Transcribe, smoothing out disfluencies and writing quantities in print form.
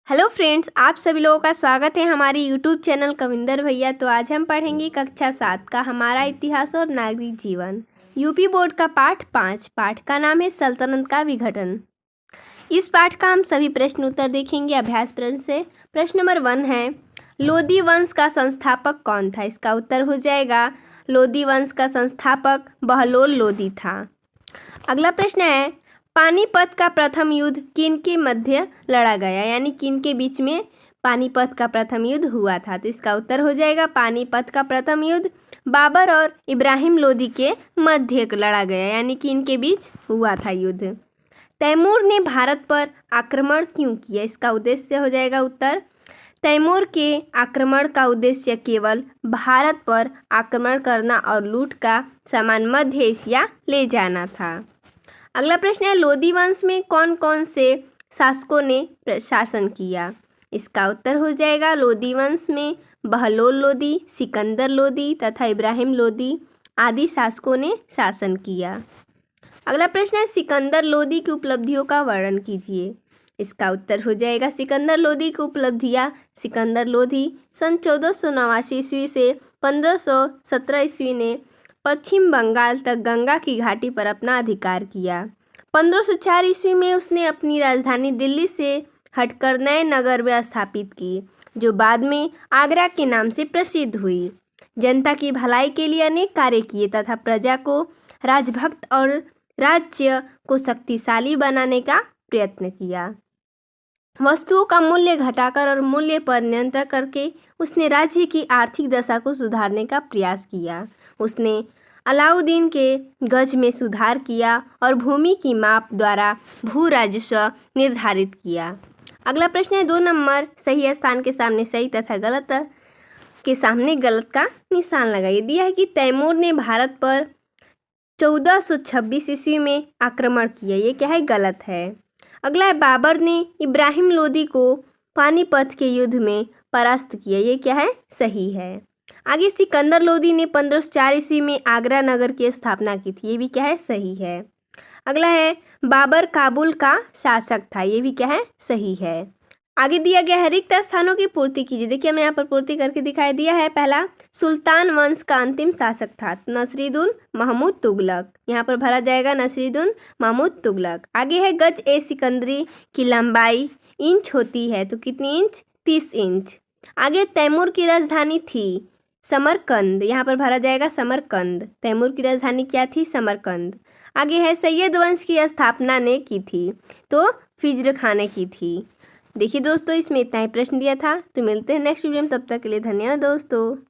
Hello friends, आप सभी लोगों का स्वागत है हमारे यूट्यूब चैनल कविंदर भैया। तो आज हम पढ़ेंगे कक्षा 7 का हमारा इतिहास और नागरिक जीवन यूपी बोर्ड का पाठ 5। पाठ का नाम है सल्तनत का विघटन। इस पाठ का हम सभी प्रश्न उत्तर देखेंगे अभ्यास प्रश्न से। प्रश्न नंबर 1 है, लोदी वंश का संस्थापक कौन था? इसका उत्तर हो जाएगा लोदी वंश का संस्थापक बहलोल लोदी था। अगला प्रश्न है, पानीपत का प्रथम युद्ध किन के मध्य लड़ा गया, यानी किन के बीच में पानीपत का प्रथम युद्ध हुआ था? तो इसका उत्तर हो जाएगा पानीपत का प्रथम युद्ध बाबर और इब्राहिम लोदी के मध्य लड़ा गया, यानी कि इनके बीच हुआ था युद्ध। तैमूर ने भारत पर आक्रमण क्यों किया? इसका उद्देश्य हो जाएगा उत्तर, तैमूर के आक्रमण का उद्देश्य केवल भारत पर आक्रमण करना और लूट का सामान मध्य एशिया ले जाना था। अगला प्रश्न है, लोदी वंश में कौन कौन से शासकों ने शासन किया? इसका उत्तर हो जाएगा लोदी वंश में बहलोल लोदी, सिकंदर लोदी तथा इब्राहिम लोदी आदि शासकों ने शासन किया। अगला प्रश्न है, सिकंदर लोदी की उपलब्धियों का वर्णन कीजिए। इसका उत्तर हो जाएगा सिकंदर लोदी की उपलब्धियां। सिकंदर लोदी सन 1489 ईस्वी से 1517 ईस्वी ने पश्चिम बंगाल तक गंगा की घाटी पर अपना अधिकार किया। 1504 ईस्वी में उसने अपनी राजधानी दिल्ली से हटकर नए नगर में स्थापित की, जो बाद में आगरा के नाम से प्रसिद्ध हुई। जनता की भलाई के लिए अनेक कार्य किए तथा प्रजा को राजभक्त और राज्य को शक्तिशाली बनाने का प्रयत्न किया। वस्तुओं का मूल्य घटाकर और मूल्य पर नियंत्रण करके उसने राज्य की आर्थिक दशा को सुधारने का प्रयास किया। उसने अलाउद्दीन के गज में सुधार किया और भूमि की माप द्वारा भू राजस्व निर्धारित किया। अगला प्रश्न है, 2 नंबर, सही स्थान के सामने सही तथा गलत के सामने गलत का निशान लगाइए। दिया है कि तैमूर ने भारत पर 1426 ईस्वी में आक्रमण किया, ये क्या है? गलत है। अगला है, बाबर ने इब्राहिम लोदी को पानीपत के युद्ध में परास्त किया, ये क्या है? सही है। आगे, सिकंदर लोदी ने 1504 ईस्वी में आगरा नगर की स्थापना की थी, ये भी क्या है? सही है। अगला है, बाबर काबुल का शासक था, ये भी क्या है? सही है। आगे दिया गया है, रिक्त स्थानों की पूर्ति कीजिए। देखिए हमने यहाँ पर पूर्ति करके दिखाई दिया है। पहला, सुल्तान वंश का अंतिम शासक था नसीरुद्दीन महमूद तुगलक, यहाँ पर भरा जाएगा नसीरुद्दीन महमूद तुगलक। आगे है, गज ए सिकंदरी की लंबाई इंच होती है, तो कितनी इंच? 30 इंच। आगे, तैमूर की राजधानी थी समरकंद, यहाँ पर भरा जाएगा समरकंद। तैमूर की राजधानी क्या थी? समरकंद। आगे है, सैयद वंश की स्थापना ने की थी, तो फिज्र खान ने की थी। देखिए दोस्तों, इसमें इतना ही प्रश्न दिया था। तो मिलते हैं नेक्स्ट वीडियो में, तब तक के लिए धन्यवाद दोस्तों।